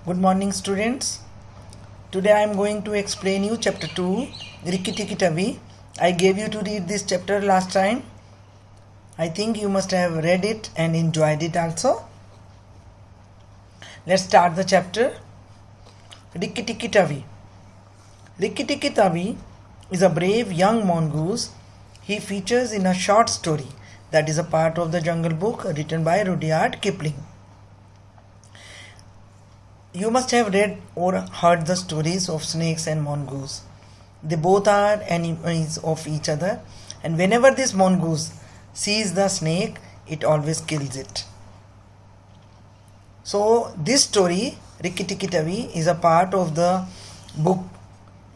Good morning, students. Today I am going to explain you chapter 2, Rikki Tikki Tavi. I gave you to read this chapter last time. I think you must have read it and enjoyed it also. Let's start the chapter. Rikki Tikki Tavi. Rikki Tikki Tavi is a brave young mongoose. He features in a short story that is a part of the Jungle Book written by Rudyard Kipling. You must have read or heard the stories of snakes and mongoose. They both are enemies of each other, and whenever this mongoose sees the snake, it always kills it. So this story, Rikki Tikki Tavi, is a part of the book,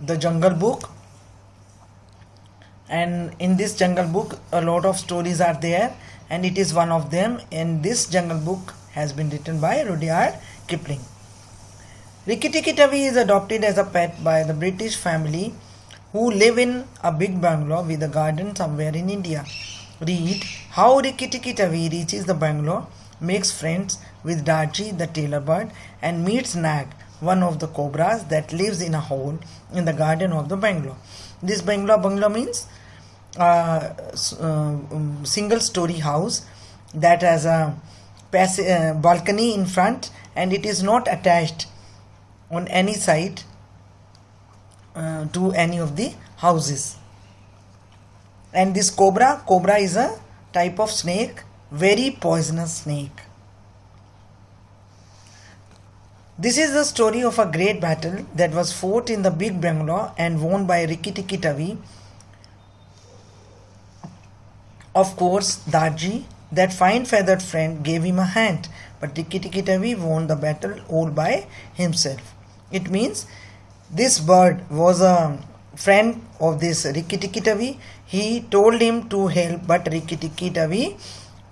the Jungle Book. And in this Jungle Book, a lot of stories are there, and it is one of them. And this Jungle Book has been written by Rudyard Kipling. Rikki Tikki Tavi is adopted as a pet by the British family who live in a big bungalow with a garden somewhere in India. Read how Rikki Tikki Tavi reaches the bungalow, makes friends with Darji the tailor bird, and meets Nag, one of the cobras that lives in a hole in the garden of the bungalow. This bungalow means single story house that has a balcony in front, and it is not attached on any side to any of the houses. And this cobra is a type of snake, very poisonous snake. This is the story of a great battle that was fought in the big bungalow and won by Rikki Tikki Tavi. Of course, Darji, that fine feathered friend, gave him a hand, but Rikki Tikki Tavi won the battle all by himself. It means this bird was a friend of this Rikki Tikki Tavi. He told him to help, but Rikki Tikki Tavi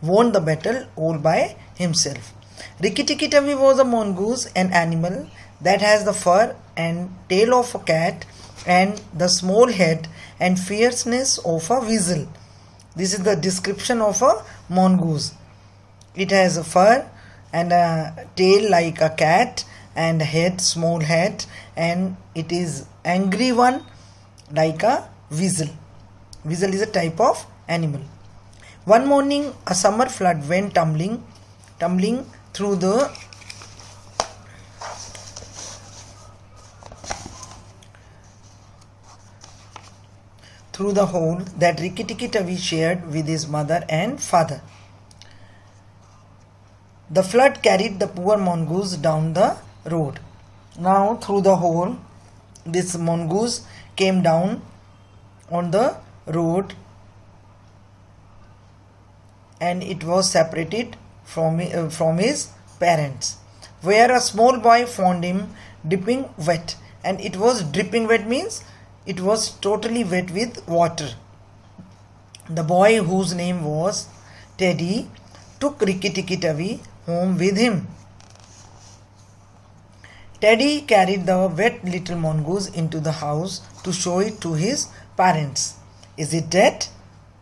won the battle all by himself. Rikki Tikki Tavi was a mongoose, an animal that has the fur and tail of a cat and the small head and fierceness of a weasel. This is the description of a mongoose. It has a fur and a tail like a cat and head, small head, and it is angry one like a weasel. Weasel is a type of animal. One morning a summer flood went tumbling through the hole that Rikki Tikki Tavi shared with his mother and father. The flood carried the poor mongoose down the road. Now through the hole, this mongoose came down on the road, and it was separated from his parents, where a small boy found him dripping wet. And it was dripping wet means it was totally wet with water. The boy, whose name was Teddy, took Rikki Tikki Tavi home with him. Teddy carried the wet little mongoose into the house to show it to his parents. "Is it dead?"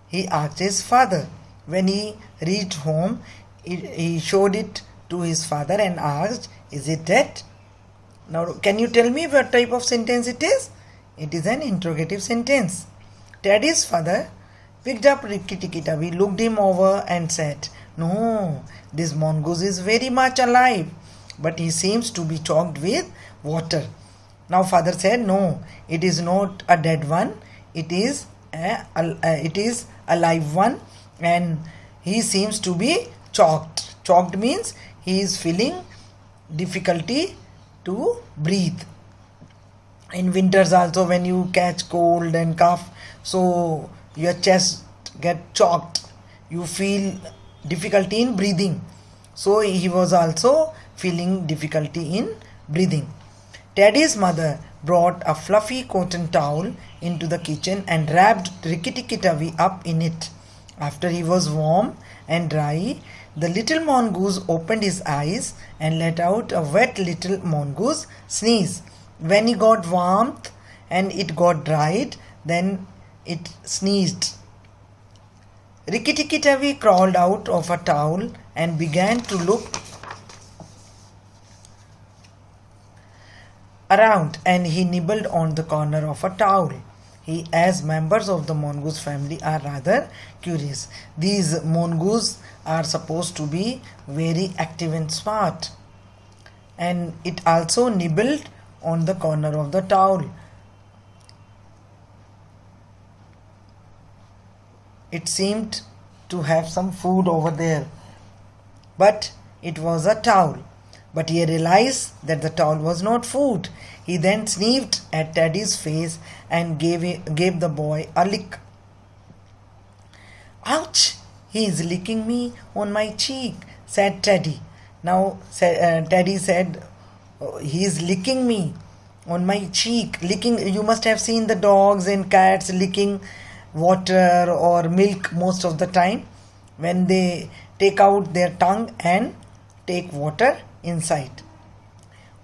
he asked his father. When he reached home, he showed it to his father and asked, "Is it dead?" Now, can you tell me what type of sentence it is? It is an interrogative sentence. Teddy's father picked up Rikki Tikki Tavi, looked him over and said, "No, this mongoose is very much alive, but he seems to be choked with water." Now father said, "No, it is not a dead one. It is a live one, and he seems to be choked." Choked means he is feeling difficulty to breathe. In winters also, when you catch cold and cough, so your chest get choked. You feel difficulty in breathing. So he was also feeling difficulty in breathing. Teddy's mother brought a fluffy cotton towel into the kitchen and wrapped Rikki Tikki Tavi up in it. After he was warm and dry, the little mongoose opened his eyes and let out a wet little mongoose sneeze. When he got warmth and it got dried, then it sneezed. Rikki Tikki Tavi crawled out of a towel and began to look around and he nibbled on the corner of a towel. He, as members of the mongoose family, are rather curious. These mongoose are supposed to be very active and smart. And it also nibbled on the corner of the towel. It seemed to have some food over there, but it was a towel. But he realized that the towel was not food. He then sniffed at Teddy's face and gave the boy a lick. Ouch! He is licking me on my cheek, said Teddy. Now, Teddy said, "Oh, he is licking me on my cheek." Licking, you must have seen the dogs and cats licking water or milk most of the time when they take out their tongue and take water inside.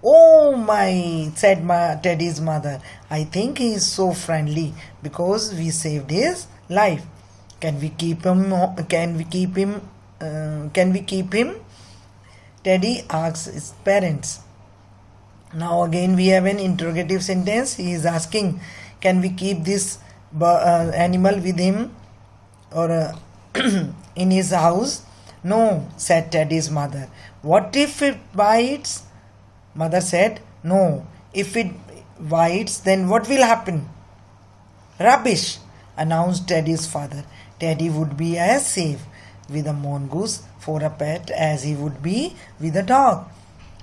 Oh my, said Teddy's mother. I think he is so friendly because we saved his life. Can we keep him? Can we keep him? Can we keep him? Teddy asks his parents. Now again we have an interrogative sentence. He is asking, can we keep this animal with him or in his house? No, said Teddy's mother. What if it bites? Mother said, no. If it bites, then what will happen? Rubbish, announced Teddy's father. Teddy would be as safe with a mongoose for a pet as he would be with a dog.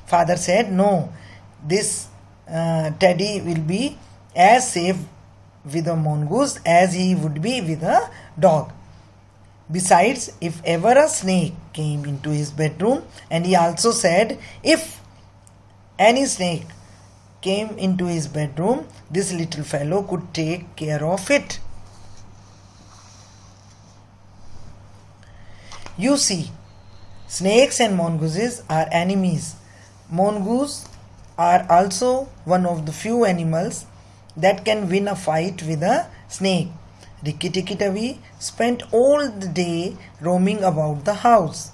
Father said, no, this Teddy will be as safe with a mongoose as he would be with a dog. Besides, if ever a snake came into his bedroom, and he also said, if any snake came into his bedroom, this little fellow could take care of it. You see, snakes and mongooses are enemies. Mongoose are also one of the few animals that can win a fight with a snake. Rikki Tikki Tavi spent all the day roaming about the house.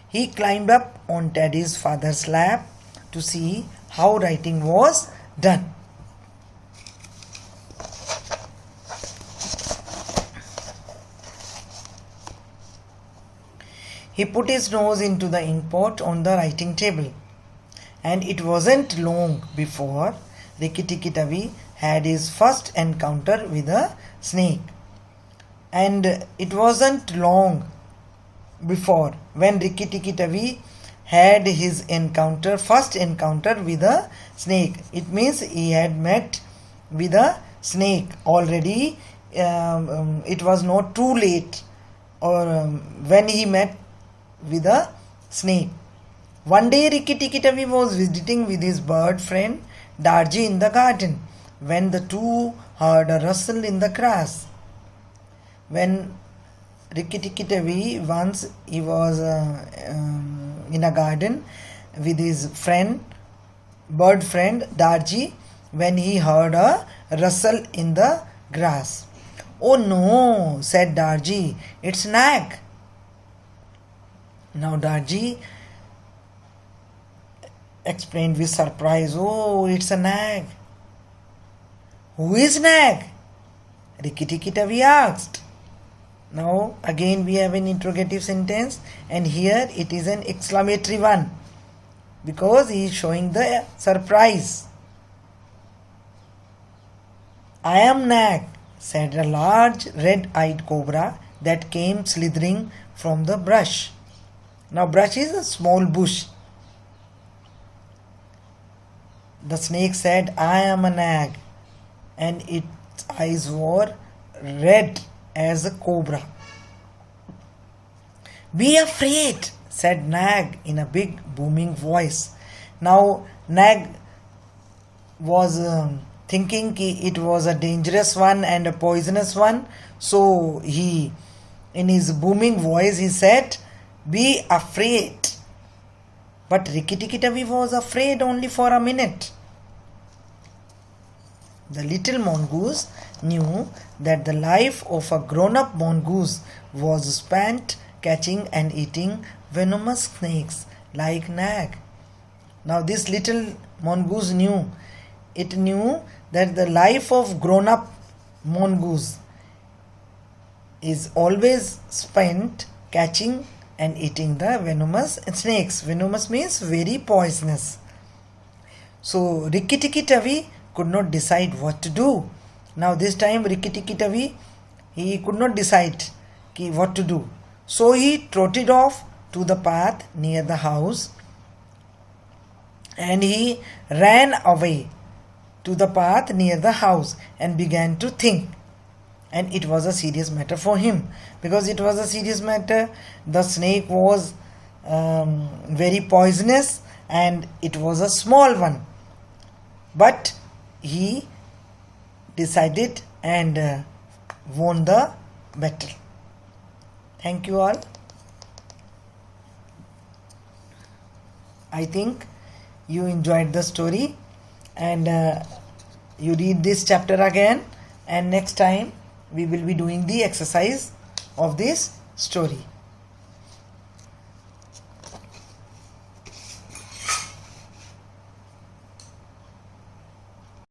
He climbed up on Teddy's father's lap to see how writing was done. He put his nose into the inkpot on the writing table, and it wasn't long before Rikki Tikki Tavi had his first encounter with a snake. And it wasn't long before when Rikki Tikki Tavi had his first encounter with a snake. It means he had met with a snake already. It was not too late or when he met with a snake. One day Rikki Tikki Tavi was visiting with his bird friend Darji in the garden when the two heard a rustle in the grass. When Rikki Tikki Tavi once he was in a garden with his bird friend Darji, when he heard a rustle in the grass. Oh no, said Darji, it's Nag. Now Darji explained with surprise, oh, it's a Nag. Who is Nag? Rikki Tikki Tavi asked. Now again we have an interrogative sentence, and here it is an exclamatory one because he is showing the surprise. I am Nag, said a large red-eyed cobra that came slithering from the brush. Now brush is a small bush. The snake said, I am a Nag, and its eyes were red as a cobra. Be afraid, said Nag in a big booming voice. Now Nag was thinking it was a dangerous one and a poisonous one, so he, in his booming voice, he said, be afraid. But Rikki Tikki Tavi was afraid only for a minute. The little mongoose knew that the life of a grown-up mongoose was spent catching and eating venomous snakes like Nag. Now this little mongoose knew it knew that the life of grown-up mongoose is always spent catching and eating the venomous snakes. Venomous means very poisonous. So Rikki Tikki Tavi could not decide what to do. Now this time Rikki Tikki Tavi, he could not decide what to do. So he trotted off to the path near the house, and he ran away to the path near the house and began to think. And it was a serious matter for him. Because it was a serious matter, the snake was very poisonous and it was a small one. But he decided and won the battle. Thank you all. I think you enjoyed the story, and you read this chapter again, and next time we will be doing the exercise of this story.